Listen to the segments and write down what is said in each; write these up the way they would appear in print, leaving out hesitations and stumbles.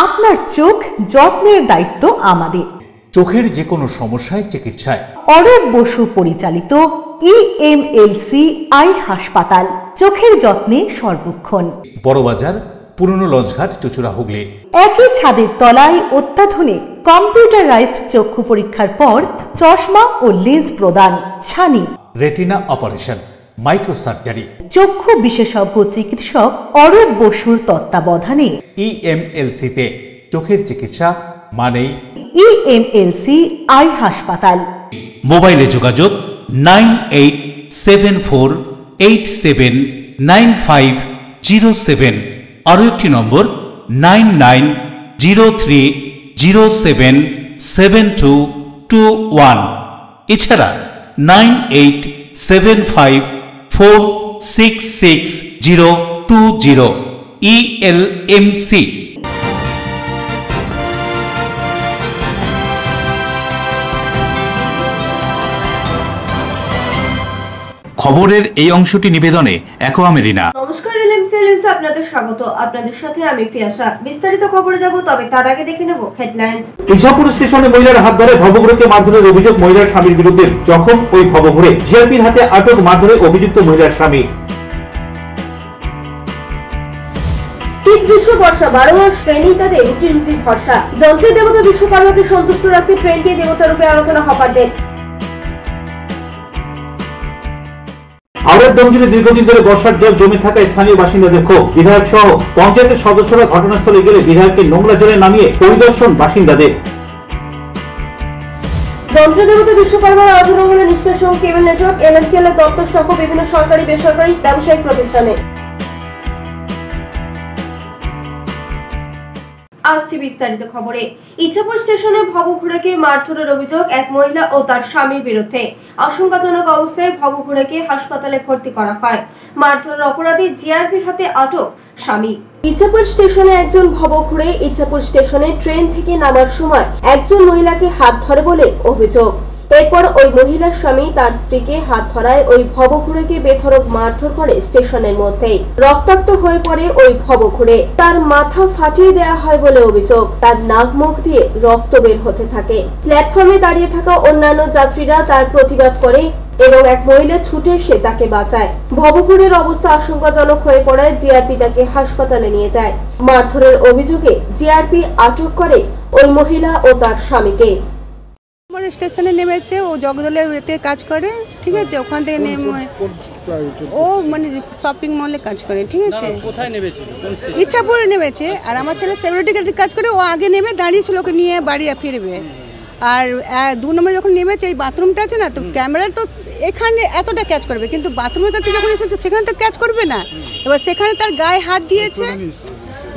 আপনার চোখ যত্নের দায়িত্ব আমাদের। চোখের যে কোনো সমস্যায় চিকিৎসায় অরূপ বসু পরিচালিত EMLC আই হাসপাতাল, চোখের যত্নে সর্বক্ষণ। বড়বাজার, পুরনো লঞ্চঘাট, চুচুড়া, হুগলি। একই ছাদের তলায় অত্যাধুনিক কম্পিউটারাইজড চক্ষু পরীক্ষার পর চশমা ও লেন্স প্রদান, ছানি, রেটিনা অপারেশন, মাইক্রোসার্জারি। চক্ষু বিশেষজ্ঞ চিকিৎসক অরূপ বসুর তত্ত্বাবধানে EMLC-তে চোখের চিকিৎসা মানেই EMLC আই হাসপাতাল। মোবাইলে যোগাযোগ 9874879507, আরও একটি নম্বর 9903077221, এছাড়া 9875466020 ELMC। খবরের এই অংশটি নিবেদনে অ্যাকোয়া মেরিনা। নমস্কার, এলএমসি নিউজে আপনাদের স্বাগত। আপনাদের সাথে আমি প্রিয়াশা। বিস্তারিত খবরে যাব, তবে তার আগে দেখে নেব হেডলাইন্স। ইছাপুর স্টেশনে মহিলার হাত ধরে ভবঘুরেকে মারধরের অভিযোগ মহিলার স্বামীর বিরুদ্ধে। জখম ওই ভবঘুরে, জিআরপির হাতে আটক মারধরে অভিযুক্ত মহিলার স্বামী। শীত গ্রীষ্ম বর্ষা 12 মাস ট্রেনেই তাদের রুটি রুটি ভরসা। যন্ত্রের দেবতা বিশ্বকর্মাকে সন্তুষ্ট রাখতে ট্রেনকে দেবতা রূপে আরাধনা হকারদের। হাওড়ার ডোমজুড়ে দীর্ঘদিন ধরে বর্ষার জল জমে থাকায় স্থানীয় বাসিন্দাদের ক্ষোভ। বিধায়ক সহ পঞ্চায়েতের সদস্যরা ঘটনাস্থলে গেলে বিধায়ককে নোংরা জলে নামিয়ে পরিদর্শন বাসিন্দাদের। যন্ত্রদেবতা বিশ্বকর্মার আরাধনা হলো নিষ্কাশন কেবল নেটওয়ার্ক, এলএনসিএল এর দপ্তর সহ বিভিন্ন সরকারি বেসরকারি ব্যবসায়িক প্রতিষ্ঠানে। আসছে বিস্তারিত খবরে। ইছাপুর স্টেশনে ভবঘুরেকে মারধরের অভিযোগ এক মহিলা ও তার স্বামীর বিরুদ্ধে। আশঙ্কাজনক অবস্থায় ভবঘুরেকে হাসপাতালে ভর্তি করা হয়। মারধরের অপরাধী জিআরপির হাতে আটক স্বামী। ইছাপুর স্টেশনে একজন ভবঘুরে ইছাপুর স্টেশনে ট্রেন থেকে নামার সময় একজন মহিলাকে হাত ধরে বলে অভিযোগ। এরপর ওই মহিলার স্বামী তার স্ত্রীকে হাত ধরায় ওই ভবঘুরেকে বেধড়ক মারধর করে স্টেশনের মধ্যেই। রক্তাক্ত হয়ে পড়ে ওই ভবঘুরে, তার মাথা ফাটিয়ে দেওয়া হয় বলে অভিযোগ। তার নাক মুখ দিয়ে রক্ত বের হতে থাকে। প্ল্যাটফর্মে দাঁড়িয়ে থাকা অন্যান্য যাত্রীরা তার প্রতিবাদ করে এবং এক মহিলা ছুটে এসে তাকে বাঁচায়। ভবঘুরের অবস্থা আশঙ্কাজনক হয়ে পড়ায় জিআরপি তাকে হাসপাতালে নিয়ে যায়। মারধরের অভিযোগে জিআরপি আটক করে ওই মহিলা ও তার স্বামীকে। স্টেশনে নেমেছে, ও জগদলের এতে কাজ করে, ঠিক আছে। ওখান থেকে নেমে ও মানে শপিং মলে কাজ করে, ঠিক আছে। ইচ্ছাপুরে নেমেছে, আর আমার ছেলে সিকিউরিটি গার্ডের কাজ করে। ও আগে নেমে দাঁড়িয়েছিল ওকে নিয়ে বাড়ি ফিরবে। আর 2 নম্বরে যখন নেমেছে, এই বাথরুমটা আছে না, তো ক্যামেরার তো এখানে এতটা ক্যাচ করবে, কিন্তু বাথরুমের কাছে যখন এসেছে সেখানে তো ক্যাচ করবে না। এবার সেখানে তার গায়ে হাত দিয়েছে,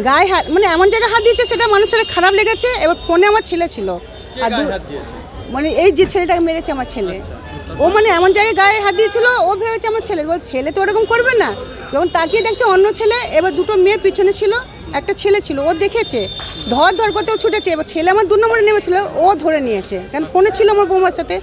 গায়ে হাত মানে এমন জায়গায় হাত দিয়েছে সেটা মানুষের খারাপ লেগেছে। এবার ফোনে আমার ছেলে ছিল, আর মানে এই যে ছেলেটাকে মেরেছে আমার ছেলে, ও মানে এমন জায়গায় গায়ে হাত দিয়েছিল, ও ভেবেছে আমার ছেলে। বল ছেলে তো ওরকম করবে না। যখন তাকিয়ে দেখছে অন্য ছেলে, এবার 2টো মেয়ে পিছনে ছিল, একটা ছেলে ছিল, ও দেখেছে, ধর করতেও ছুটেছে। এবার ছেলে আমার 2 নম্বরে নেমেছিল, ও ধরে নিয়েছে, কারণ ফোনে ছিল আমার বৌমার সাথে।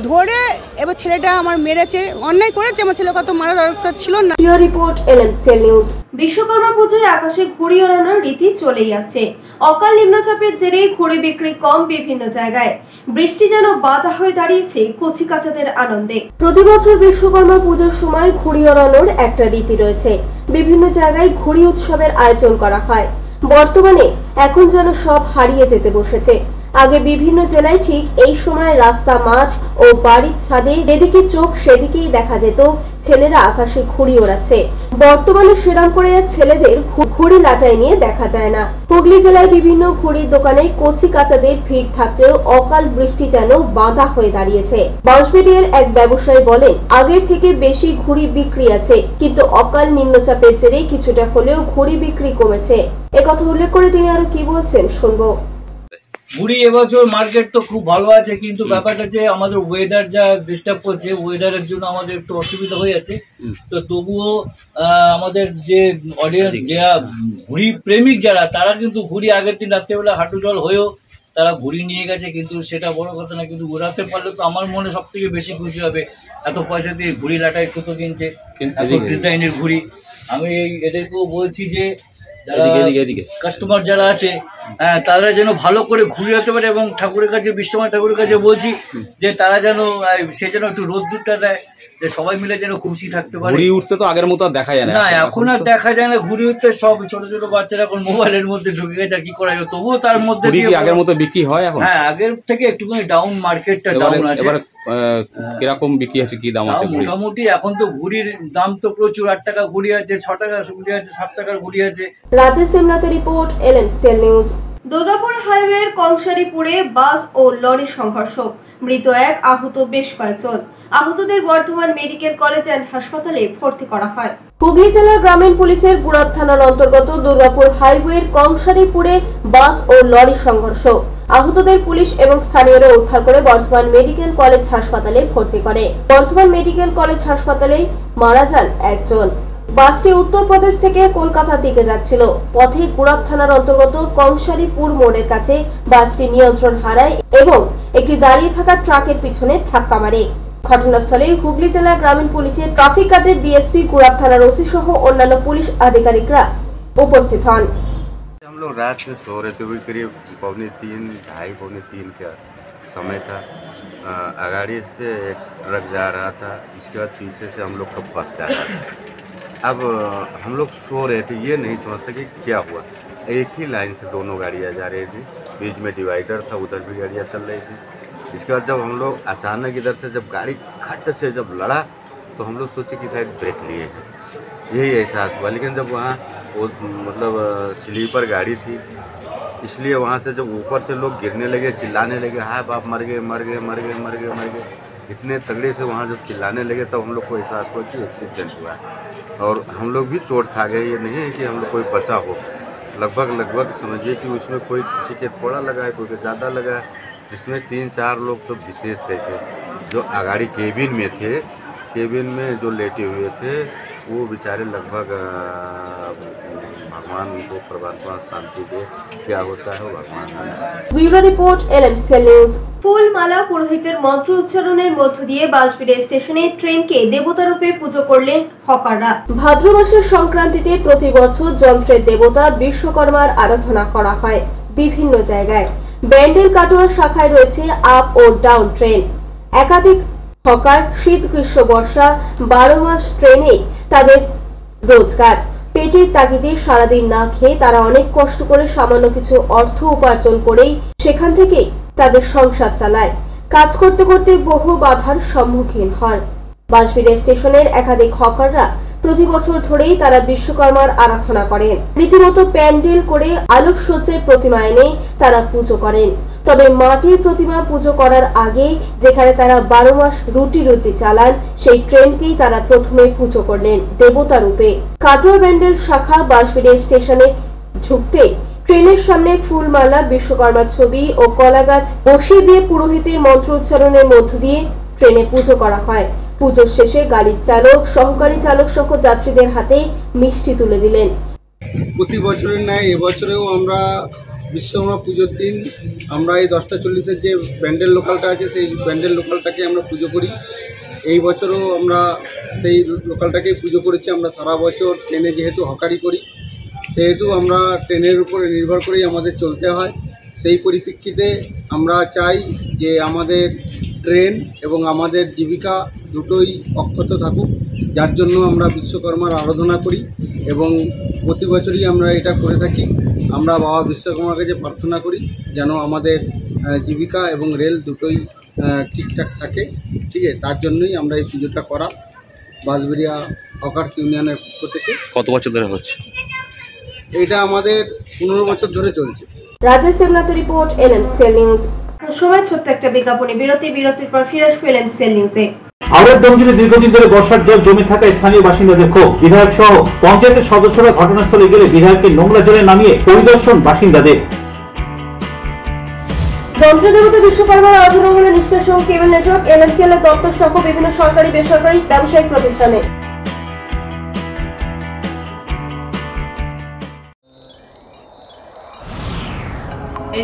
ধরে এবার ছেলেটা আমার মেরেছে, অন্যায় করেছে। আমার ছেলে কত মারা দরকার ছিল না। Report LMC news. বিশ্বকর্মা পুজোয় আকাশে ঘুড়ি ওড়ানোর রীতি চলেই আসছে। অকাল নিম্নচাপের জেরে ঘুড়ি বিক্রি কম বিভিন্ন জায়গায়। বৃষ্টি যেন বাধা হয়ে দাঁড়িয়েছে কচি কাচাদের আনন্দে। প্রতি বছর বিশ্বকর্মা পুজোর সময় ঘুড়ি ওড়ানোর একটা রীতি রয়েছে। বিভিন্ন জায়গায় ঘুড়ি উৎসবের আয়োজন করা হয়। বর্তমানে এখন যেন সব হারিয়ে যেতে বসেছে। আগে বিভিন্ন জেলায় ঠিক এই সময় রাস্তা, মাঠ ও বাড়ির ছাদে যেদিকে চোখ সেদিকেই দেখা যেত ছেলেরা আকাশে ঘুড়ি ওড়াচ্ছে। বর্তমানে সেরাম করে ছেলেদের ঘুড়ি লাটাই নিয়ে দেখা যায় না। হুগলি জেলায় বিভিন্ন ঘুড়ির দোকানে কচি কাচাদের ভিড় থাকলেও অকাল বৃষ্টি যেন বাধা হয়ে দাঁড়িয়েছে। বাঁশবেড়িয়ার এক ব্যবসায়ী বলেন, আগের থেকে বেশি ঘুড়ি বিক্রি আছে, কিন্তু অকাল নিম্নচাপের জেরে কিছুটা হলেও ঘুড়ি বিক্রি কমেছে। একথা উল্লেখ করে তিনি আরো কি বলছেন শুনবো। ঘুড়ি এবছর মার্কেট তো খুব ভালো আছে, কিন্তু ব্যাপারটা যে আমাদের ওয়েদার যা ডিস্টার্ব করছে, ওয়েদারের জন্য আমাদের একটু অসুবিধা হয়ে যাচ্ছে। তো তবুও আমাদের যে অডিয়েন্স, যারা ঘুড়ি প্রেমিক যারা, তারা কিন্তু ঘুড়ি আগের দিন রাত্রেবেলা হাঁটু জল হয়েও তারা ঘুড়ি নিয়ে গেছে, কিন্তু সেটা বড় কথা না। কিন্তু উড়াতে পারলে তো আমার মনে সব থেকে বেশি খুশি হবে। এত পয়সা দিয়ে ঘুড়ি লাটায় সুতো কিনছে, এত ডিজাইনের ঘুড়ি। আমি এদেরকেও বলছি যে যারা কাস্টমার যারা আছে তারা যেন ভালো করে ঘুরে যেতে পারে, এবং ঠাকুরের কাছে, বিশ্বময় ঠাকুরের কাছে বলছি যে তারা যেন সে যেন একটু রোদ্দুরটা দেয়, যে সবাই মিলে যেন খুশি থাকতে পারে। ঘুড়ি উঠতে তো আগের মতো আর দেখা যায় না, এখন আর দেখা যায় না ঘুড়ি উঠতে। সব ছোট ছোট বাচ্চারা এখন মোবাইলের মধ্যে ঢুকে গেছে, কি করা যায়। তবুও তার মধ্যে আগের মতো বিক্রি হয় এখন? হ্যাঁ, আগের থেকে একটুখানি ডাউন, মার্কেটটা ডাউন আছে। এবার কিরকম বিক্রি আছে, কি দাম আছে? মোটামুটি এখন তো ঘুড়ির দাম তো প্রচুর। 8 টাকা ঘুড়ি আছে, 6 টাকা ঘুড়ি আছে, 7 টাকার ঘুড়ি আছে। রাজেশ সেমনাথের রিপোর্ট, LMCL নিউজ। দুর্গাপুর হাইওয়ের কংসারীপুরে বাস ও লরির সংঘর্ষ, মৃত 1, আহত বেশ কয়েকজন। আহতদের বর্ধমান মেডিকেল কলেজ অ্যান্ড হাসপাতালে ভর্তি করা হয়। হুগলি জেলার গ্রামীণ পুলিশের গুড়াব থানার অন্তর্গত দুর্গাপুর হাইওয়ের কংসারীপুরে বাস ও লরির সংঘর্ষ। আহতদের পুলিশ এবং স্থানীয়রা উদ্ধার করে বর্ধমান মেডিকেল কলেজ হাসপাতালে ভর্তি করে। বর্ধমান মেডিকেল কলেজ হাসপাতালে মারা যান একজন। বাসটি উত্তরপ্রদেশ থেকে কলকাতার দিকে যাচ্ছিল। পথে গুড়াব থানার অন্তর্গত কংসারীপুর মোড়ের কাছে বাসটি নিয়ন্ত্রণ হারায় এবং একটি দাঁড়িয়ে থাকা ট্রাকের পিছনে ধাক্কা মারে। ঘটনাস্থলে হুগলি জেলা গ্রামীণ পুলিশের ট্রাফিক গার্ডের ডিএসপি, গুড়াব থানার ওসি सह अन्य पुलिस अधिकारिकরা उपस्थित हन। हम लोग रात में सो रहे थे, करीब 2:30 का समय था। अगाड़ी से एक ट्रक जा रहा था, उसके बाद पीछे से हम लोग का बस जा रहा था। अब हम लोग सो रहे थे, ये नहीं समझ सके क्या हुआ। एक ही लाइन से दोनों गाड़ियाँ जा रही थी, बीच में डिवाइडर था, उधर भी गाड़ियाँ चल रही थी। इसके बाद जब हम लोग अचानक इधर से जब गाड़ी खट से जब लड़ा तो हम लोग सोचे कि शायद ब्रेक लिए हैं, यही एहसास हुआ। लेकिन जब वहाँ वो मतलब स्लीपर गाड़ी थी, इसलिए वहाँ से जब ऊपर से लोग गिरने लगे, चिल्लाने लगे, हाय बाप मर गए मर गए मर गए मर गए मर गए, इतने तगड़े से वहाँ जब चिल्लाने लगे तब हम लोग को एहसास हुआ कि एक्सीडेंट हुआ। और हम लोग भी चोट खा गए, ये नहीं है कि हम लोग कोई बचा हो। लगभग समझिए कि उसमें कोई किसी के थोड़ा लगा है, कोई के ज़्यादा लगा है, जिसमें 3-4 लोग तो विशेष गए थे। जो अगाड़ी केबिन में थे, केबिन में जो लेटे हुए थे वो बेचारे लगभग भगवान उनको परमात्मा शांति दे, क्या होता है वो भगवान जाने। Bureau report, LMCL news. ফুলমালা পুরোহিতের মন্ত্র উচ্চারণের মধ্য দিয়ে বাঁশবিড়ে স্টেশনে ট্রেনকে দেবতা রূপে পুজো করলেন হকাররা। ভাদ্র মাসের সংক্রান্তিতে প্রতি বছর যন্ত্রের দেবতা বিশ্বকর্মার আরাধনা করা হয় বিভিন্ন জায়গায়। ব্যান্ডেল কাটোয়া শাখায় রয়েছে আপ ও ডাউন ট্রেন। একাধিক হকার শীত গ্রীষ্ম বর্ষা 12 মাস ট্রেনে তাদের রোজগার। পেটের তাগিদে সারাদিন না খেয়ে তারা অনেক কষ্ট করে সামান্য কিছু অর্থ উপার্জন করেই সেখান থেকে তাদের সংসার চালায়। কাজ করতে করতে বহু বাধার সম্মুখীন হন। বাঁশবিড়ে স্টেশনের একাধিক হকাররা প্রতি বছর ধরেই তারা বিশ্বকর্মার আরাধনা করেন। রীতিমতো প্যান্ডেল করে আলোকসজ্জার প্রতিমা এনে তারা পুজো করেন। তবে মাটির প্রতিমা পুজো করার আগে যেখানে তারা 12 মাস রুটি চালান, সেই ট্রেনকেই তারা প্রথমে পুজো করলেন দেবতা রূপে। কাটোয়া ব্যান্ডেল শাখা বাঁশবিড়ে স্টেশনে ঢুকতে ট্রেনের সামনে ফুলমালা, বিশ্বকর্মার ছবি ও কলা গাছ বসিয়ে দিয়ে পুরোহিতের মন্ত্র উচ্চারণের মধ্য দিয়ে ট্রেনে পুজো করা হয়। পুজোর শেষে গাড়ির চালক, সহকারী চালক সহ যাত্রীদের হাতে মিষ্টি তুলে দিলেন। প্রতি বছরের ন্যায় এবছরেও আমরা বিশ্বকর্মা পুজোর দিন আমরা এই 10:40-এর যে ব্যান্ডেল লোকালটা আছে সেই ব্যান্ডেল লোকালটাকে আমরা পুজো করি। এই বছরও আমরা সেই লোকালটাকেই পুজো করেছি। আমরা সারা বছর ট্রেনে যেহেতু হকারি করি সেহেতু আমরা ট্রেনের উপরে নির্ভর করেই আমাদের চলতে হয়। সেই পরিপ্রেক্ষিতে আমরা চাই যে আমাদের ট্রেন এবং আমাদের জীবিকা দুটোই অক্ষত থাকুক, যার জন্য আমরা বিশ্বকর্মার আরাধনা করি এবং প্রতি বছরই আমরা এটা করে থাকি। আমরা বাবা বিশ্বকর্মার কাছে প্রার্থনা করি যেন আমাদের জীবিকা এবং রেল দুটোই ঠিকঠাক থাকে। ঠিক আছে, তার জন্যই আমরা এই পুজোটা করা। বাঁশবিড়িয়া হকার্স ইউনিয়নের পক্ষ থেকে। কত বছর ধরে হচ্ছে এটা? আমাদের 15 বছর ধরে চলছে। রাজেশ সেমনাথের রিপোর্ট, LMCL নিউজ। সময় ছোট্ট একটা বিজ্ঞাপনে বিরতির পর ফিরে আসবে LMCL নিউজে। আওড়ার ডোমজুড়ে দীর্ঘদিন ধরে বর্ষার জল জমে থাকায় স্থানীয় বাসিন্দাদের ক্ষোভ। বিধায়ক সহ পঞ্চায়েতের সদস্যরা ঘটনাস্থলে গেলে বিধায়ককে নোংরা জলে নামিয়ে পরিদর্শন বাসিন্দাদের। যন্ত্রদেবতা বিশ্বকর্মার আরাধনা হলো নিষ্কাশন কেবল নেটওয়ার্ক, LMCL এর দপ্তর সহ বিভিন্ন সরকারি বেসরকারি ব্যবসায়িক প্রতিষ্ঠানে।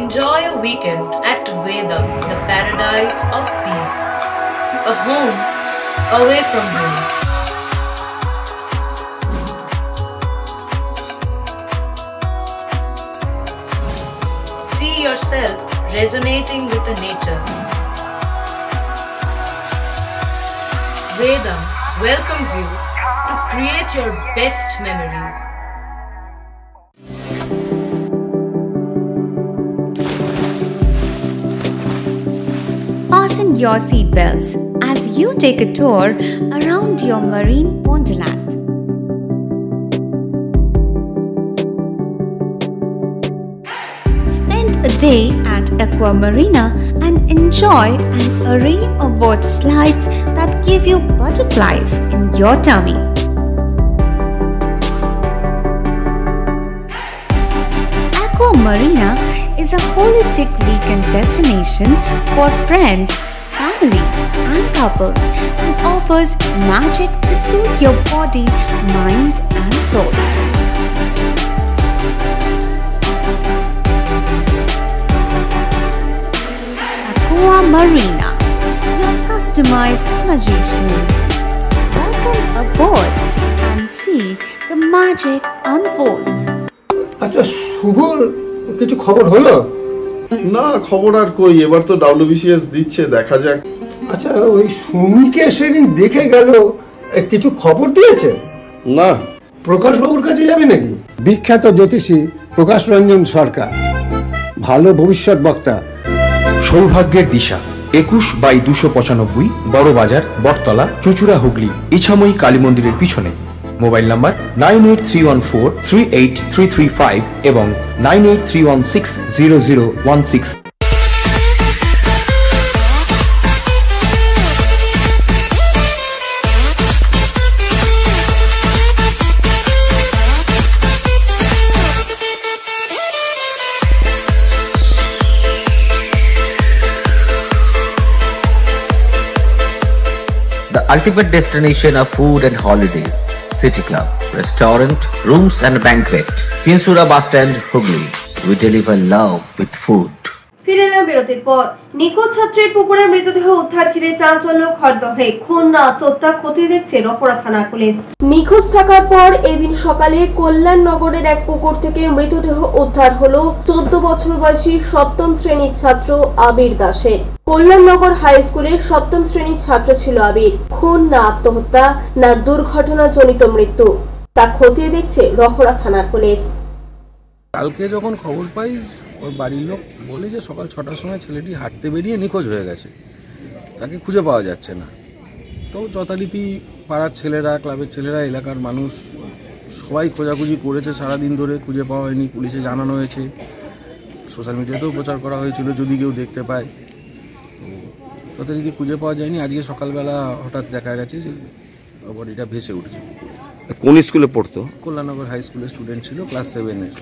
Enjoy a weekend at Vedam, the paradise of peace. A home away from home. see yourself resonating with the nature. Vedam welcomes you to create your best memories. Fasten your seatbelts as you take a tour around your marine wonderland. Spend a day at Aqua Marina and enjoy an array of water slides that give you butterflies in your tummy. Aqua Marina is a holistic weekend destination for friends, family and couples and offers magic to soothe your body, mind and soul. Aqua Marina, your customized magician. Welcome aboard and see the magic unfold. আচ্ছা শুভর কিছু খবর হলো? না খবর আর কই, এবার তো WBCS দিচ্ছে, দেখা যাক। আচ্ছা ওই সুমিকে সেদিন দেখে গেল, কিছু খবর দিয়েছে? না। প্রকাশ বাবুর কাছে যাবে নাকি? বিখ্যাত জ্যোতিষী প্রকাশ রঞ্জন সরকার, ভালো ভবিষ্যৎ বক্তা। সৌভাগ্যের দিশা 21/295 বড় বাজার, বটতলা, চুচুড়া, হুগলি, ইছাময়ী কালী মন্দিরের পিছনে। মোবাইল নাম্বার 9831438335 এবং 9831600016। The ultimate destination of food and holidays. City Club, restaurant, rooms and banquet. Finsura Bus Stand, Hugli. We deliver love with food. ফিরে এলাম বিরতির পর। নিখোঁজ ছাত্রীর পুকুরে মৃতদেহ উদ্ধার ঘিরে চাঞ্চল্য খড়দহে। খুন না আত্মহত্যা খতিয়ে দেখছে রহড়া থানার পুলিশ। নিখোঁজ থাকার পর এদিন সকালে কল্যাণনগরের এক পুকুর থেকে মৃতদেহ উদ্ধার হলো 14 বছর বয়সী সপ্তম শ্রেণীর ছাত্র আবির দাসের। কল্যাণনগর হাই স্কুলের সপ্তম শ্রেণীর ছাত্র ছিল আবির। খুন না আত্মহত্যা না দুর্ঘটনাজনিত মৃত্যু তা খতিয়ে দেখছে রহড়া থানার পুলিশ। কালকে যখন খবর পাই ওর বাড়ির লোক বলে যে সকাল 6টার সময় ছেলেটি হাঁটতে বেরিয়ে নিখোঁজ হয়ে গেছে, তাকে খুঁজে পাওয়া যাচ্ছে না। তো যথারীতি পাড়ার ছেলেরা, ক্লাবের ছেলেরা, এলাকার মানুষ সবাই খোঁজাখুঁজি করেছে সারাদিন ধরে, খুঁজে পাওয়া হয়নি। পুলিশে জানানো হয়েছে, সোশ্যাল মিডিয়াতেও প্রচার করা হয়েছিল যদি কেউ দেখতে পায়। তো যথারীতি খুঁজে পাওয়া যায়নি। আজকে সকালবেলা হঠাৎ দেখা গেছে যে বডিটা ভেসে উঠেছে। কোন স্কুলে পড়তো? কল্যাণনগর হাই স্কুলের স্টুডেন্ট ছিল, ক্লাস 7-এর।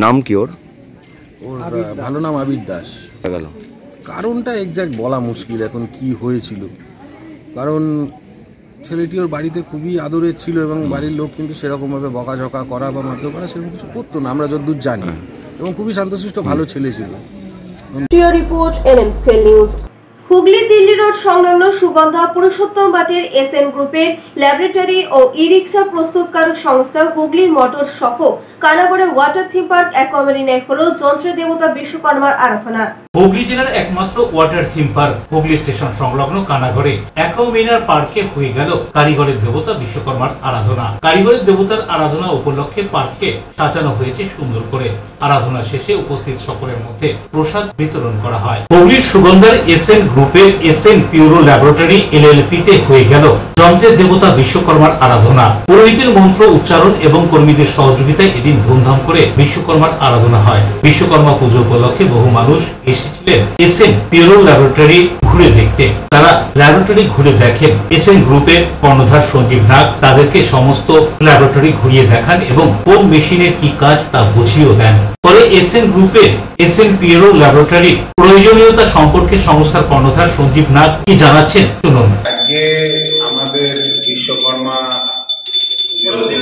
নাম কি ওর? ওর ভালো নাম আবির দাস। কারণটা এক্স্যাক্ট বলা মুশকিল এখন কি হয়েছিল, কারণ ছেলেটি ওর বাড়িতে খুবই আদরের ছিল এবং বাড়ির লোক কিন্তু সেরকমভাবে বকাঝকা করা বা মারধর করা সেরকম কিছু করতো না আমরা যতদূর জানি, এবং খুবই শান্তশিষ্ট ভালো ছেলে ছিল। Report NMSL news. Hooghly Delhi road সংলগ্ন সুগন্ধা পুরুষোত্তম বাটের SN গ্রুপের ল্যাবরেটরি ও ই-রিক্সা প্রস্তুতকারক সংস্থা হুগলি মোটর সহ কানাগড়ে ওয়াটার থিম পার্ক অ্যাকোয়ামেরিনায় হলো যন্ত্রের দেবতা বিশ্বকর্মার আরাধনা। হুগলি জেলার একমাত্র water theme park Hooghly station সংলগ্ন কানাগড়ে অ্যাকোয়ামেরিনার পার্কে হয়ে গেল কারিগরের দেবতা বিশ্বকর্মার আরাধনা। কারিগরের দেবতার আরাধনা উপলক্ষে পার্ককে সাজানো হয়েছে সুন্দর করে। আরাধনা শেষে উপস্থিত সকলের মধ্যে প্রসাদ বিতরণ করা হয়। হুগলির সুগন্ধার SN গ্রুপের SN পিউরো ল্যাবরেটরি LLP তে হয়ে গেল যন্ত্রের দেবতা বিশ্বকর্মার আরাধনা। পুরোহিতের মন্ত্র উচ্চারণ এবং কর্মীদের সহযোগিতায় এদিন ধুমধাম করে বিশ্বকর্মার আরাধনা হয়। বিশ্বকর্মা পুজো উপলক্ষে বহু মানুষ এসেছিলেন SN পিউরো ল্যাবরেটরি ঘুরে দেখতে। তারা ল্যাবরেটরি ঘুরে দেখেন। SN গ্রুপের কর্ণধার সঞ্জীব নাগ তাদেরকে সমস্ত ল্যাবরেটরি ঘুরিয়ে দেখান এবং কোন মেশিনের কি কাজ তা বুঝিয়েও দেন। পরে SN গ্রুপের SN পিউরো ল্যাবরেটরির প্রয়োজনীয়তা সম্পর্কে সংস্থার কর্ণধার সঞ্জীব নাগ কি জানাচ্ছেন শুনুন। আজকে আমাদের বিশ্বকর্মা চলছে,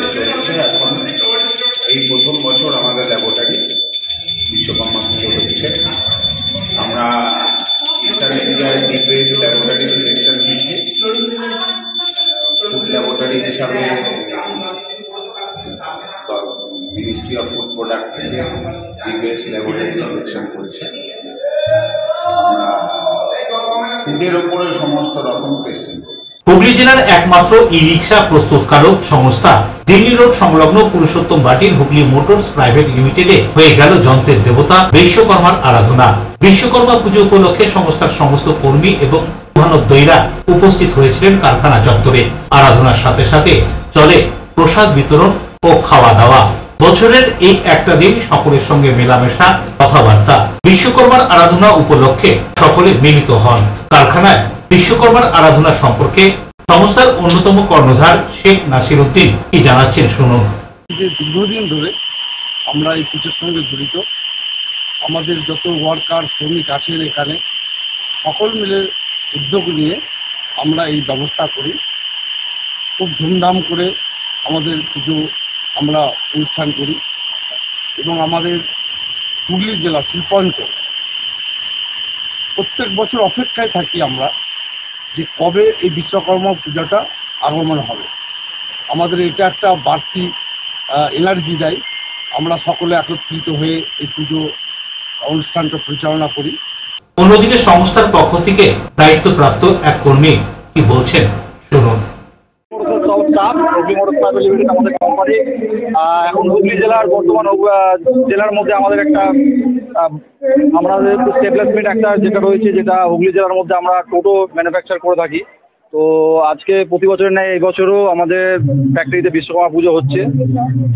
এখন এই প্রথম বছর আমাদের ল্যাবরেটরি বিশ্বকর্মা পুজো হচ্ছে। আমরা ইস্টার্ন ইন্ডিয়ার ডিফেন্স ল্যাবরেটরি সিলেকশন দিচ্ছি। ফুড ল্যাবরেটরি হিসাবে মিনিস্ট্রি অফ ফুড প্রোডাক্ট থেকে ডিফেন্স বিএসসি ল্যাবরেটরি সিলেকশন করেছে। ফুডের উপরে সমস্ত রকম টেস্টিং। হুগলি জেলার একমাত্র ই রিক্সা প্রস্তুতকারক সংস্থা দিল্লি রোড সংলগ্ন পুরুষোত্তম বাটির হুগলি মোটরস প্রাইভেট লিমিটেডে হয়ে গেল যন্ত্রের দেবতা বিশ্বকর্মার আরাধনা। বিশ্বকর্মা পুজো উপলক্ষে সংস্থার সমস্ত কর্মী এবং মহানদ্বয়ীরা উপস্থিত হয়েছিলেন কারখানা চত্বরে। আরাধনার সাথে সাথে চলে প্রসাদ বিতরণ ও খাওয়া দাওয়া। বছরের এই একটা দিন সকলের সঙ্গে মেলামেশা, কথাবার্তা। বিশ্বকর্মার আরাধনা উপলক্ষে সকলে মিলিত হন। কারখানায় বিশ্বকর্মার আরাধনা সম্পর্কে সংস্থার অন্যতম কর্ণধার শেখ নাসির উদ্দিন কি জানাচ্ছেন শুনুন। দীর্ঘদিন ধরে আমরা এই পুজোর সঙ্গে জড়িত। আমাদের যত ওয়ার্কার শ্রমিক আছেন এখানে সকল মিলে উদ্যোগ নিয়ে আমরা এই ব্যবস্থা করি। খুব ধুমধাম করে আমাদের পুজো আমরা অনুষ্ঠান করি এবং আমাদের হুগলি জেলা শিল্পাঞ্চল প্রত্যেক বছর অপেক্ষায় থাকি আমরা যে কবে এই বিশ্বকর্মা পূজাটা আগমন হবে। আমাদের এটা একটা বাড়তি এনার্জি দেয়। আমরা সকলে একত্রিত হয়ে এই পুজো অনুষ্ঠানটা পরিচালনা করি। অন্যদিকে সংস্থার পক্ষ থেকে দায়িত্বপ্রাপ্ত এক কর্মী কি বলছেন শুনুন। আমাদের কোম্পানি এখন হুগলি জেলার বর্তমান জেলার মধ্যে আমাদের একটা আমাদের স্টেবলিশমেন্ট একটা যেটা রয়েছে, যেটা হুগলি জেলার মধ্যে আমরা টোটো ম্যানুফ্যাকচার করে থাকি। তো আজকে প্রতি বছরের ন্যায় এই বছরও আমাদের ফ্যাক্টরিতে বিশ্বকর্মা পুজো হচ্ছে।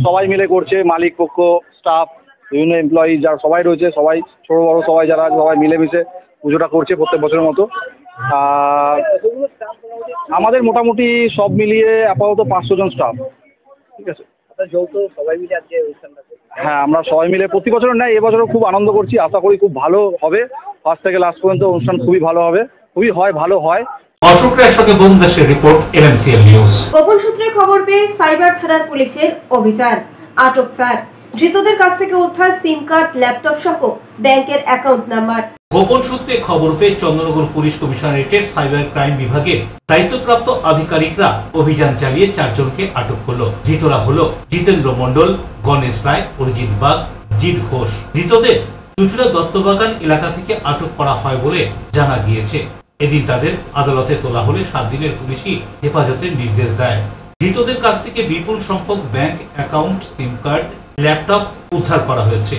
সবাই মিলে করছে, মালিক পক্ষ, স্টাফ, বিভিন্ন এমপ্লয়ি যারা সবাই রয়েছে, সবাই ছোট বড় সবাই যারা সবাই মিলেমিশে পুজোটা করছে প্রত্যেক বছরের মতো। আমাদের মোটামুটি সব মিলিয়ে আপাতত 500 জন স্টাফ। ঠিক আছে, সবাই মিলে আজকে হ্যাঁ আমরা সবাই মিলে প্রতি বছরের ন্যায় এবছরও খুব আনন্দ করছি। আশা করি খুব ভালো হবে, ফার্স্ট থেকে লাস্ট পর্যন্ত অনুষ্ঠান খুবই ভালো হবে, খুবই হয়, ভালো হয়। অশোক রায়ের সঙ্গে বন্ধুদাসের রিপোর্ট, LMCL নিউজ। গোপন সূত্রে খবর পেয়ে সাইবার থানার পুলিশের অভিযান, আটক 4 ধৃতদের কাছ থেকে উদ্ধার সিম কার্ড, ল্যাপটপ সহ ব্যাংকের অ্যাকাউন্ট নাম্বার। গোপন সূত্রে খবর পেয়ে চন্দ্রনগর পুলিশ কমিশনারেটের সাইবার ক্রাইম বিভাগের দায়িত্বপ্রাপ্ত আধিকারিকরা অভিযান চালিয়ে 4 জনকে আটক করলো। ধৃতরা হলো জিতেন্দ্র মণ্ডল, গণেশ রায়, অরিজিৎ বাগ, জিৎ ঘোষ। ধৃতদের চুচুড়া দত্তবাগান এলাকা থেকে আটক করা হয় বলে জানা গিয়েছে। এদিন তাদের আদালতে তোলা হলে 7 দিনের পুলিশি হেফাজতের নির্দেশ দেয়। ধৃতদের কাছ থেকে বিপুল সংখ্যক bank account, SIM card, laptop উদ্ধার করা হয়েছে।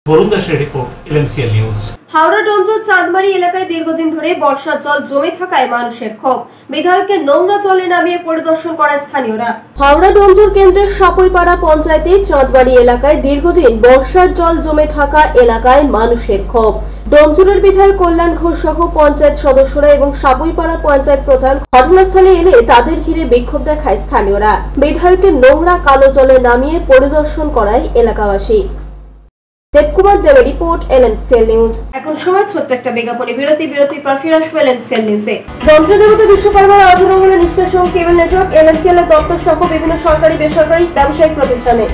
বরুণ দাসের report, LMCL news. Howrah Domjur Chandmari এলাকায় দীর্ঘদিন ধরে বর্ষার জল জমে থাকায় মানুষের ক্ষোভ। বিধায়ককে নোংরা জলে নামিয়ে পরিদর্শন করায় স্থানীয়রা। হাওড়া ডোমজুর কেন্দ্রের সাপুইপাড়া পঞ্চায়েতের চাঁদমারি এলাকায় দীর্ঘদিন বর্ষার জল জমে থাকা এলাকায় মানুষের ক্ষোভ। ডোমজুরের বিধায়ক কল্যাণ ঘোষ সহ পঞ্চায়েত সদস্যরা এবং সাপুইপাড়া পঞ্চায়েত প্রধান ঘটনাস্থলে এলে তাদের ঘিরে বিক্ষোভ দেখায় স্থানীয়রা। বিধায়ককে নোংরা কালো জলে নামিয়ে পরিদর্শন করায় এলাকাবাসী। দেবকুমার দেবের রিপোর্ট, LMCL নিউজ। এখন সময় ছোট্ট একটা বিজ্ঞাপনী বিরতির পর ফিরে আসবো LMCL নিউজে। যন্ত্রদেবতা বিশ্বকর্মার আরাধনা হলো নিষ্ঠার সঙ্গে কেবল নেটওয়ার্ক, LMCL এর দপ্তর সহ বিভিন্ন সরকারি বেসরকারি ব্যবসায়িক প্রতিষ্ঠানে।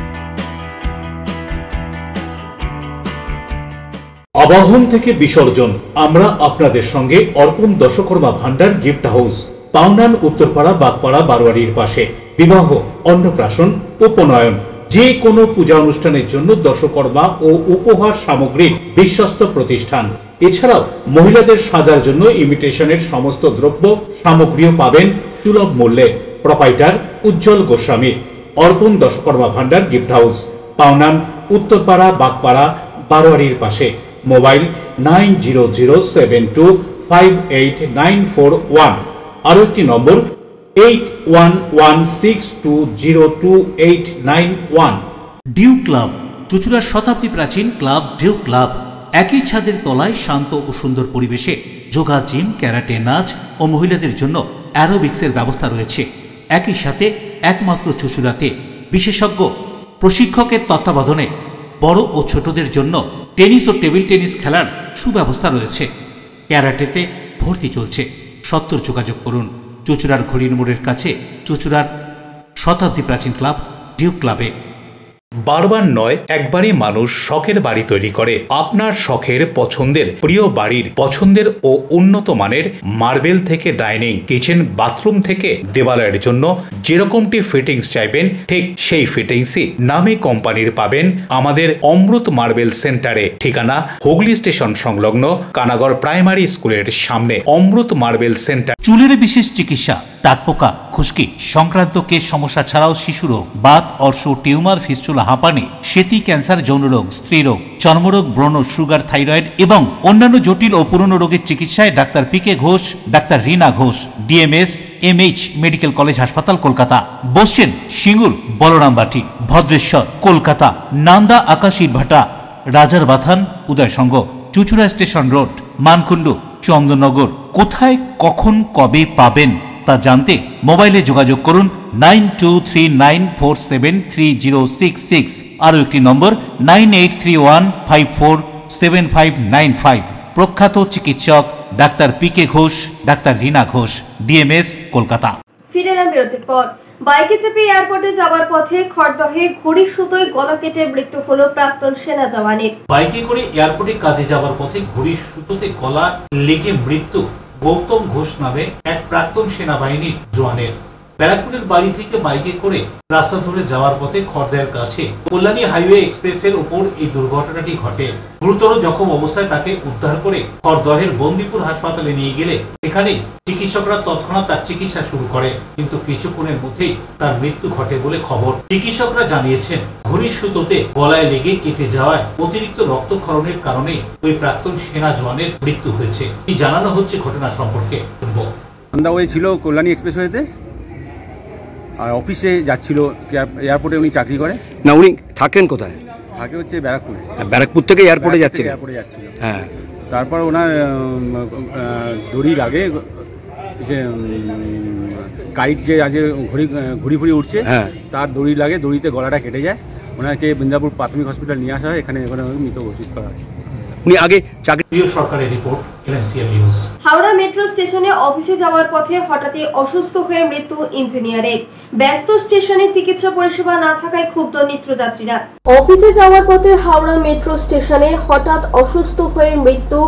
আবাহন থেকে বিসর্জন, আমরা আপনাদের সঙ্গে অর্পণ দশকর্মা ভান্ডার গিফট হাউস, পাওনান, উত্তরপাড়া, বাগপাড়া, বারোয়ারির পাশে। বিবাহ, অন্নপ্রাশন, উপনয়ন, যে কোনো পূজা অনুষ্ঠানের জন্য দশকর্মা ও উপহার সামগ্রীর বিশ্বস্ত প্রতিষ্ঠান। এছাড়াও মহিলাদের সাজার জন্য ইমিটেশনের সমস্ত দ্রব্য সামগ্রীও পাবেন সুলভ মূল্যে। প্রোপাইটার উজ্জ্বল গোস্বামী। অর্পণ দশকর্মা ভান্ডার গিফট হাউস, পাওনান, উত্তরপাড়া, বাগপাড়া, বারোয়ারির পাশে। মোবাইল 9007258941। আরো একটি নম্বর 8116202891। ডিউ ক্লাব, চুচুড়ার শতাব্দী প্রাচীন ক্লাব ডিউ ক্লাব। একই ছাদের তলায় শান্ত ও সুন্দর পরিবেশে যোগা, জিম, ক্যারাটে, নাচ ও মহিলাদের জন্য অ্যারোবিক্সের ব্যবস্থা রয়েছে। একই সাথে একমাত্র চুচুড়াতে বিশেষজ্ঞ প্রশিক্ষকের তত্ত্বাবধানে বড় ও ছোটদের জন্য টেনিস ও টেবিল টেনিস খেলার সুব্যবস্থা রয়েছে। ক্যারাটেতে ভর্তি চলছে। সত্তর যোগাযোগ করুন চুচুড়ার ঘড়ির মোড়ের কাছে চুচুড়ার শতাব্দী প্রাচীন ক্লাব ডিউ ক্লাবে। বারবার নয়, একবারই মানুষ শখের বাড়ি তৈরি করে। আপনার শখের পছন্দের প্রিয় বাড়ির পছন্দের ও উন্নত মানের মার্বেল থেকে ডাইনিং, কিচেন, বাথরুম থেকে দেওয়ালের জন্য যেরকমটি ফিটিংস চাইবেন ঠিক সেই ফিটিংসই নামী কোম্পানির পাবেন আমাদের অমৃত মার্বেল সেন্টারে। ঠিকানা হুগলি স্টেশন সংলগ্ন কানাগড় প্রাইমারি স্কুলের সামনে অমৃত মার্বেল সেন্টার। চুলের বিশেষ চিকিৎসা, টাকপোকা, খুশকি সংক্রান্ত কেশ সমস্যা ছাড়াও শিশুরোগ, বাত, অর্শ, টিউমার, ফিস্টুলা, হাঁপানি, সেতি, ক্যান্সার, যৌনরোগ, স্ত্রীরোগ, চর্মরোগ, ব্রণ, সুগার, থাইরয়েড এবং অন্যান্য জটিল ও পুরনো রোগের চিকিৎসায় doctor P K Ghosh, doctor Rina Ghosh, DMS MH medical college হাসপাতাল, কলকাতা। বসছেন সিঙ্গুর, বলরামবাটি, ভদ্রেশ্বর, কলকাতা। নান্দা, আকাশ ইটভাটা, রাজার বাথান, উদয়সঙ্গ, চুচুড়া স্টেশন রোড, মানকুণ্ডু, চন্দননগর। কোথায়, কখন, কবে পাবেন তা জানতে মোবাইলে যোগাযোগ করুন 9239473066। আরও একটি নম্বর 9831547595। প্রখ্যাত চিকিৎসক doctor P K Ghosh, doctor Rina Ghosh, DMS, Kolkata. ফিরে এলাম বিরতির পর। বাইকে চেপে এয়ারপোর্টে যাওয়ার পথে খড়দহে ঘড়ির সুতোয় গলা কেটে মৃত্যু হলো প্রাক্তন সেনা জওয়ানের। বাইকে করে এয়ারপোর্টে কাজে যাওয়ার পথে ঘড়ির সুতোতে গলা লেগে মৃত্যু গৌতম ঘোষ নামে এক প্রাক্তন সেনাবাহিনীর জওয়ানের। ব্যারাকপুরের বাড়ি থেকে বাইকে করে রাস্তা ধরে যাওয়ার পথে খড়দহের কাছে কল্যাণী হাইওয়ে এক্সপ্রেসের উপর এই দুর্ঘটনাটি ঘটে। গুরুতর জখম অবস্থায় তাকে উদ্ধার করে খড়দহের বন্দিপুর হাসপাতালে নিয়ে গেলে এখানে চিকিৎসকরা তৎক্ষণাৎ তার চিকিৎসা শুরু করে, কিন্তু কিছুক্ষণের মধ্যেই তার মৃত্যু ঘটে বলে খবর। চিকিৎসকরা জানিয়েছেন ঘড়ির সুতোতে গলায় লেগে কেটে যাওয়ায় অতিরিক্ত রক্তক্ষরণের কারণে ওই প্রাক্তন সেনা জওয়ানের মৃত্যু হয়েছে। কি জানানো হচ্ছে ঘটনা সম্পর্কে শুনবো। সন্ধ্যা ছিল কল্যাণী এক্সপ্রেসওয়েতে, আর অফিসে যাচ্ছিল, এয়ারপোর্টে উনি চাকরি করে। না, উনি থাকেন কোথায়? থাকে হচ্ছে ব্যারাকপুরে। ব্যারাকপুর থেকে এয়ারপোর্টে যাচ্ছিল। হ্যাঁ, তারপর ওনার দড়ি লাগে, সে কাইট যে আজ ঘুরি ফুরি উঠছে, তার দড়ি লাগে, দড়িতে গলাটা কেটে যায়। ওনাকে বৃন্দাপুর প্রাথমিক হসপিটাল নিয়ে আসা হয়, এখানে মৃত ঘোষিত করা হয়। উনি আগে চাকরি। সরকারের রিপোর্ট, এনএমসিএল নিউজ। হাওড়া মেট্রো স্টেশনে অফিসে যাওয়ার পথে হঠাৎই অসুস্থ হয়ে মৃত্যু ইঞ্জিনিয়ারের। ব্যস্ত স্টেশনে চিকিৎসা পরিষেবা না থাকায় ক্ষুব্ধ নিত্যযাত্রীরা। অফিসে যাওয়ার পথে হাওড়া মেট্রো স্টেশনে হঠাৎ অসুস্থ হয়ে মৃত্যু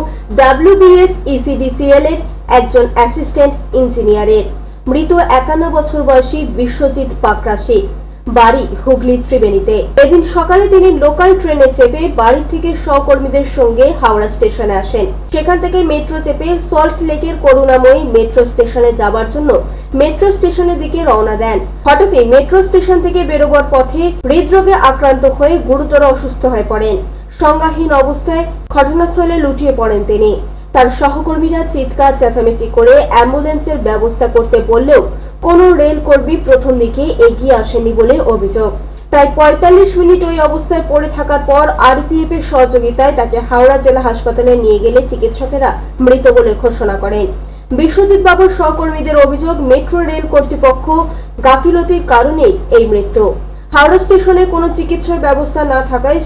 WBS ECDCL এর একজন অ্যাসিস্ট্যান্ট ইঞ্জিনিয়ারের। মৃত 51 বছর বয়সী বিশ্বজিৎ পাকরাশি, বাড়ি হুগলি ত্রিবেণীতে। এদিন সকালে তিনি লোকাল ট্রেনে চেপে বাড়ি থেকে সহকর্মীদের সঙ্গে হাওড়া স্টেশনে আসেন। সেখান থেকে মেট্রো চেপে সল্ট লেকের করুণাময়ী মেট্রো স্টেশনে যাবার জন্য মেট্রো স্টেশনের দিকে রওনা দেন। হঠাৎই মেট্রো স্টেশন থেকে বেরোবার পথে হৃদরোগে আক্রান্ত হয়ে গুরুতর অসুস্থ হয়ে পড়েন। সংজ্ঞাহীন অবস্থায় ঘটনাস্থলে লুটিয়ে পড়েন তিনি। তার সহকর্মীরা চিৎকার চেঁচামেচি করে অ্যাম্বুলেন্সের ব্যবস্থা করতে বললেও কোনো রেল কর্মী প্রথম দিকে এগিয়ে আসেনি বলে অভিযোগ। প্রায় 45 মিনিট ওই অবস্থায় পড়ে থাকার পর RPF এর সহযোগিতায় তাকে হাওড়া জেলা হাসপাতালে নিয়ে গেলে চিকিৎসকেরা মৃত বলে ঘোষণা করেন। বিশ্বজিৎ বাবুর সহকর্মীদের অভিযোগ, মেট্রো রেল কর্তৃপক্ষ গাফিলতির কারণেই এই মৃত্যু। হাওড়া স্টেশনে কোনো চিকিৎসার ব্যবস্থা না থাকায়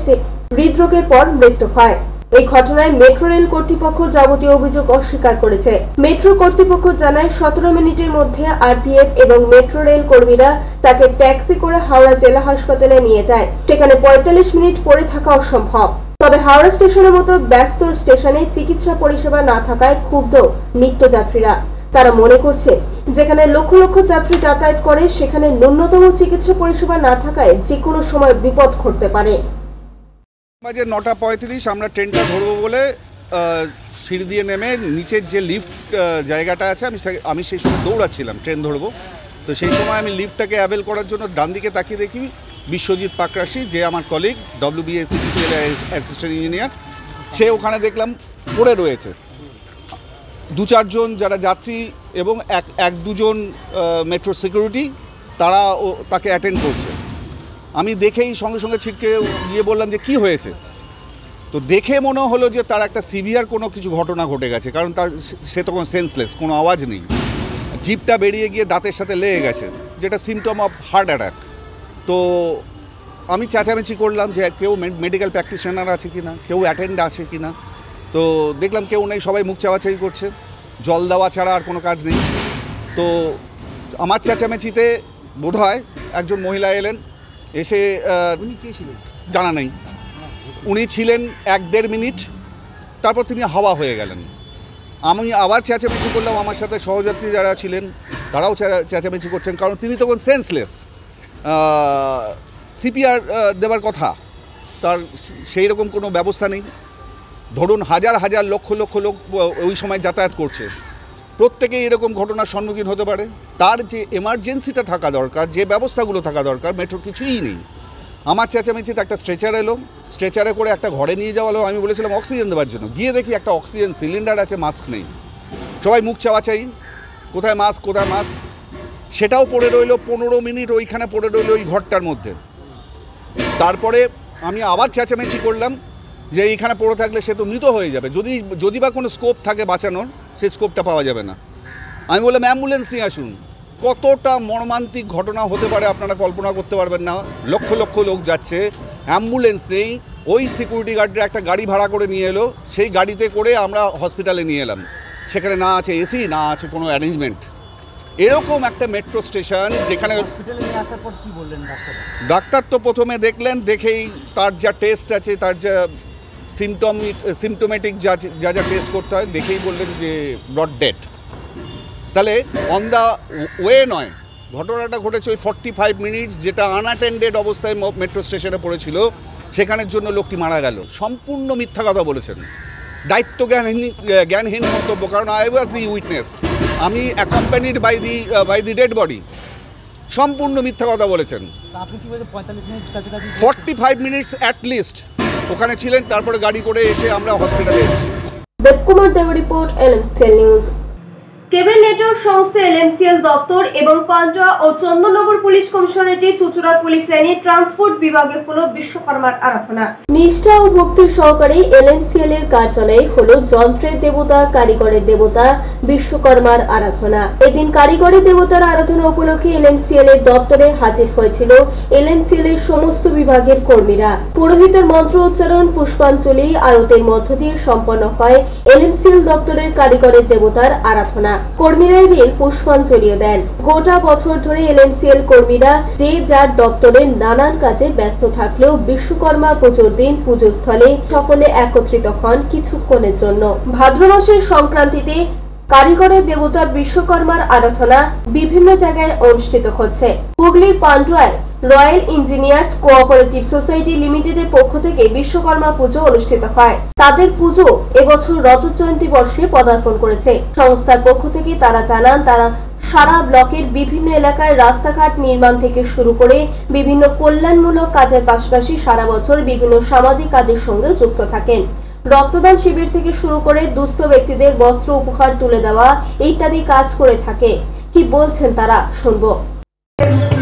হৃদরোগের পর মৃত্যু হয়। এই ঘটনায় মেট্রো রেল কর্তৃপক্ষ যাবতীয় অভিযোগ অস্বীকার করেছে। মেট্রো কর্তৃপক্ষ জানায় 17 মিনিটের মধ্যে RPF এবং মেট্রো রেল কর্মীরা তাকে ট্যাক্সি করে হাওড়া জেলা হাসপাতালে নিয়ে যায়। সেখানে 45 মিনিট পড়ে থাকা অসম্ভব। তবে হাওড়া স্টেশনের মতো ব্যস্ত স্টেশনে চিকিৎসা পরিষেবা না থাকায় ক্ষুব্ধ নিত্যযাত্রীরা। তারা মনে করছে, যেখানে লক্ষ লক্ষ যাত্রী যাতায়াত করে সেখানে ন্যূনতম চিকিৎসা পরিষেবা না থাকায় যে কোনো সময় বিপদ ঘটতে পারে। বাজে 9:35 আমরা ট্রেনটা ধরবো বলে সিঁড়ি দিয়ে নেমে নিচের যে লিফট জায়গাটা আছে আমি সেই সময় দৌড়াচ্ছিলাম ট্রেন ধরবো। তো সেই সময় আমি লিফটটাকে অ্যাভেল করার জন্য ডান দিকে তাকিয়ে দেখি বিশ্বজিৎ পাকরাশি, যে আমার colleague WBS ECDCL assistant engineer, সে ওখানে দেখলাম পড়ে রয়েছে। 2-4 জন যারা যাত্রী এবং এক দুজন মেট্রো সিকিউরিটি তারা তাকে অ্যাটেন্ড করছে। আমি দেখেই সঙ্গে সঙ্গে ছিটকে গিয়ে বললাম যে কি হয়েছে। তো দেখে মনে হলো যে তার একটা সিভিয়ার কোনো কিছু ঘটনা ঘটে গেছে, কারণ সে তখন সেন্সলেস, কোনো আওয়াজ নেই। জিভটা বেরিয়ে গিয়ে দাঁতের সাথে লেগে গেছে, যেটা সিমটম অফ হার্ট অ্যাটাক। তো আমি চেঁচামেচি করলাম যে কেউ মেডিকেল প্র্যাকটিশনার আছে কি না, কেউ অ্যাটেন্ড আছে কি না। তো দেখলাম কেউ নেই, সবাই মুখ চাওয়াচাই করছে, জল দেওয়া ছাড়া আর কোনো কাজ নেই। তো আমার চেঁচামেচিতে বোধহয় একজন মহিলা এলেন, এসে জানা নেই, উনি ছিলেন 1-1.5 মিনিট, তারপর তিনি হাওয়া হয়ে গেলেন। আমি আবার চেঁচামেচি করলাম, আমার সাথে সহযাত্রী যারা ছিলেন তারাও চেঁচামেচি করছেন, কারণ তিনি তখন সেন্সলেস। সিপিআর দেওয়ার কথা, তার সেই রকম কোনো ব্যবস্থা নেই। ধরুন হাজার হাজার লক্ষ লক্ষ লোক ওই সময় যাতায়াত করছে, প্রত্যেকেই এরকম ঘটনার সম্মুখীন হতে পারে। তার যে এমার্জেন্সিটা থাকা দরকার, যে ব্যবস্থাগুলো থাকা দরকার, মেট্রোর কিছুই নেই। আমার চেঁচামেচিতে একটা স্ট্রেচার এলো, স্ট্রেচারে করে একটা ঘরে নিয়ে যাওয়া হলো। আমি বলেছিলাম অক্সিজেন দেওয়ার জন্য, গিয়ে দেখি একটা অক্সিজেন সিলিন্ডার আছে, মাস্ক নেই। সবাই মুখ চাওয়াচাই, কোথায় মাস্ক কোথায় মাস্ক, সেটাও পড়ে রইলো 15 মিনিট ওইখানে পড়ে রইলো ওই ঘরটার মধ্যে। তারপরে আমি আবার চেঁচামেচি করলাম যে এইখানে পড়ে থাকলে সে তো মৃত হয়ে যাবে, যদি বা কোনো স্কোপ থাকে বাঁচানোর, সেই স্কোপটা পাওয়া যাবে না। আমি বললাম অ্যাম্বুলেন্স নিয়ে আসুন। কতটা মর্মান্তিক ঘটনা হতে পারে আপনারা কল্পনা করতে পারবেন না। লক্ষ লক্ষ লোক যাচ্ছে, অ্যাম্বুলেন্স নেই। ওই সিকিউরিটি গার্ডরা একটা গাড়ি ভাড়া করে নিয়ে এলো, সেই গাড়িতে করে আমরা হসপিটালে নিয়ে এলাম। সেখানে না আছে এসি, না আছে কোনো অ্যারেঞ্জমেন্ট। এরকম একটা মেট্রো স্টেশন যেখানে ডাক্তার তো প্রথমে দেখলেন, দেখেই তার যা টেস্ট আছে, তার যা সিমটোমেটিক যা যা টেস্ট করতে হয়, দেখেই বললেন যে নট ডেড। তাহলে অন দ্য ওয়ে নয়, ঘটনাটা ঘটেছে ওই 45 মিনিটস, যেটা আনঅ্যাটেন্ডেড অবস্থায় মেট্রো স্টেশনে পড়েছিল, সেখানের জন্য লোকটি মারা গেল। সম্পূর্ণ মিথ্যা কথা বলেছেন, দায়িত্ব জ্ঞানহীন মন্তব্য। কারণ আই ওয়াজ দি উইটনেস, আমি accompanied by the dead body. সম্পূর্ণ মিথ্যা কথা বলেছেন। 45 মিনিটস অ্যাটলিস্ট ওখানে ছিলেন, তারপরে গাড়ি করে এসে আমরা হসপিটালে এসেছি। দেবকুমার দেবের রিপোর্ট, এলএমসিএল নিউজ। কেবল নেটওয়ার্ক সংস্থা এলএমসিএল দপ্তর এবং পান্ডুয়া ও চন্দননগর পুলিশ কমিশনারেটে চুঁচুড়া পুলিশ লাইনে ট্রান্সপোর্ট বিভাগে হলো বিশ্বকর্মার আরাধনা। নিষ্ঠা ও ভক্তি সহকারে এলএমসিএল এর কার্যালয়ে হলো যন্ত্রের দেবতা, কারিগরের দেবতা বিশ্বকর্মার আরাধনা। এদিন কারিগরের দেবতার আরাধনা উপলক্ষে এলএমসিএল এর দপ্তরে হাজির হয়েছিল এলএমসিএল এর সমস্ত বিভাগের কর্মীরা। পুরোহিতের মন্ত্র উচ্চারণ, পুষ্পাঞ্জলি আরতের মধ্য দিয়ে সম্পন্ন হয় এলএমসিএল দপ্তরের কারিগরের দেবতার আরাধনা। কর্মীরা এদিন পুষ্পাঞ্জলিও দেন। গোটা বছর ধরে এলএমসিএল কর্মীরা যে যার দপ্তরের নানান কাজে ব্যস্ত থাকলেও বিশ্বকর্মা পুজোর দিন পুজোস্থলে সকলে একত্রিত হন কিছুক্ষণের জন্য। ভাদ্র মাসের সংক্রান্তিতে কারিগরের দেবতা বিশ্বকর্মার আরাধনা বিভিন্ন জায়গায় অনুষ্ঠিত হচ্ছে। হুগলির পান্ডুয়ায় রয়্যাল ইঞ্জিনিয়ার্স কোঅপারেটিভ সোসাইটি লিমিটেডের পক্ষ থেকে বিশ্বকর্মা পুজো অনুষ্ঠিত হয়। তাদের পুজো এবছর রজত জয়ন্তী বর্ষে পদার্পণ করেছে। সংস্থার পক্ষ থেকে তারা জানান, তারা সারা ব্লকের বিভিন্ন এলাকায় রাস্তাঘাট নির্মাণ থেকে শুরু করে বিভিন্ন কল্যাণমূলক কাজের পাশাপাশি সারা বছর বিভিন্ন সামাজিক কাজের সঙ্গে যুক্ত থাকেন। রক্তদান শিবির থেকে শুরু করে দুস্থ ব্যক্তিদের বস্ত্র উপহার তুলে দেওয়া ইত্যাদি কাজ করে থাকে। কি বলছেন তারা, শুনবো।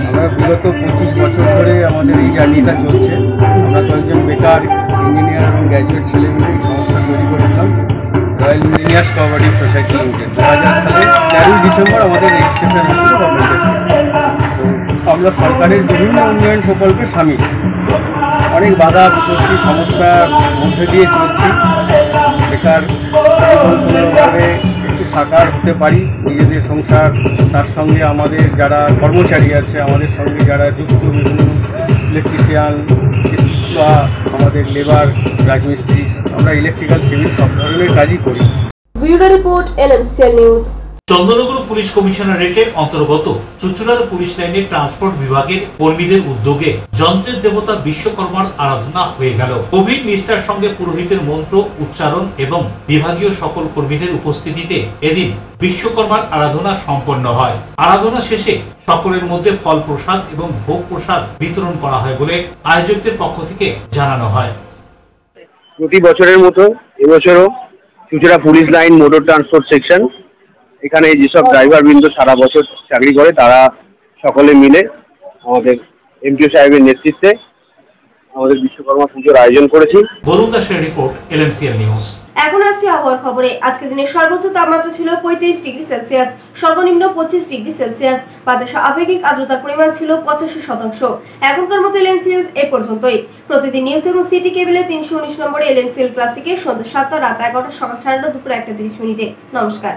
আমরা বিগত 25 বছর ধরে আমাদের এই জার্নিটা চলছে। আমরা কয়েকজন বেকার ইঞ্জিনিয়ার এবং গ্র্যাজুয়েট ছেলে মিলে এই সংস্থা তৈরি করেছিলাম, royal engineers cooperative society limited. 2000 সালে 13 ডিসেম্বর আমাদের রেজিস্ট্রেশন হয়েছিল গভর্নমেন্টের। তো আমরা সরকারের বিভিন্ন উন্নয়ন প্রকল্পে সামিল। অনেক বাধা বিপত্তি সমস্যার মধ্যে দিয়ে চলছি। বেকার কোনোভাবে একটু সাকার হতে পারি নিজেদের সংসার, তার সঙ্গে আমাদের যারা কর্মচারী আছে, আমাদের সঙ্গে যারা যুক্ত, বিভিন্ন ইলেকট্রিশিয়ান বা আমাদের লেবার, রাজমিস্ত্রি, আমরা ইলেকট্রিক্যাল সিভিল সব ধরনের কাজই করি। Bureau report, LMCL news. Chandannagar police কমিশনারেটের অন্তর্গত চুঁচুড়ার পুলিশ লাইনের ট্রান্সপোর্ট বিভাগের কর্মীদের উদ্যোগে যন্ত্রের দেবতা বিশ্বকর্মার আরাধনা হয়ে গেল। গভীর নিষ্ঠার সঙ্গে পুরোহিতের মন্ত্র উচ্চারণ এবং বিভাগীয় সকল কর্মীদের উপস্থিতিতে এদিন বিশ্বকর্মার আরাধনা সম্পন্ন হয়। আরাধনা শেষে সকলের মধ্যে ফল প্রসাদ এবং ভোগ প্রসাদ বিতরণ করা হয় বলে আয়োজকদের পক্ষ থেকে জানানো হয়। প্রতি বছরের মতো এবছরও চুঁচুড়া police line motor transport section, এখানে যেসব ড্রাইভার বৃন্দ সারা বছর চাকরি করে তারা সকলে মিলে আমাদের এমপিও সাহেবের নেতৃত্বে আমাদের বিশ্বকর্মা পুজোর আয়োজন করেছি। বরুণ দাসের রিপোর্ট, এলএমসিএল নিউজ। এখন আসছে আবহাওয়ার খবরে। আজকের দিনের সর্বোচ্চ তাপমাত্রা ছিল 35 ডিগ্রি সেলসিয়াস, সর্বনিম্ন 25 ডিগ্রি সেলসিয়াস। বাতাসে আপেক্ষিক আর্দ্রতার পরিমাণ ছিল 85%। এখনকার মতো এলএমসিএল এ পর্যন্তই। প্রতিদিন নিউজ এবং সিটি কেবলে 319 নম্বরে এলএমসিএল ক্লাসিকের সন্ধ্যা 7টা, রাত 11টা, সকাল 9:30, দুপুর 1:30 মিনিটে। নমস্কার।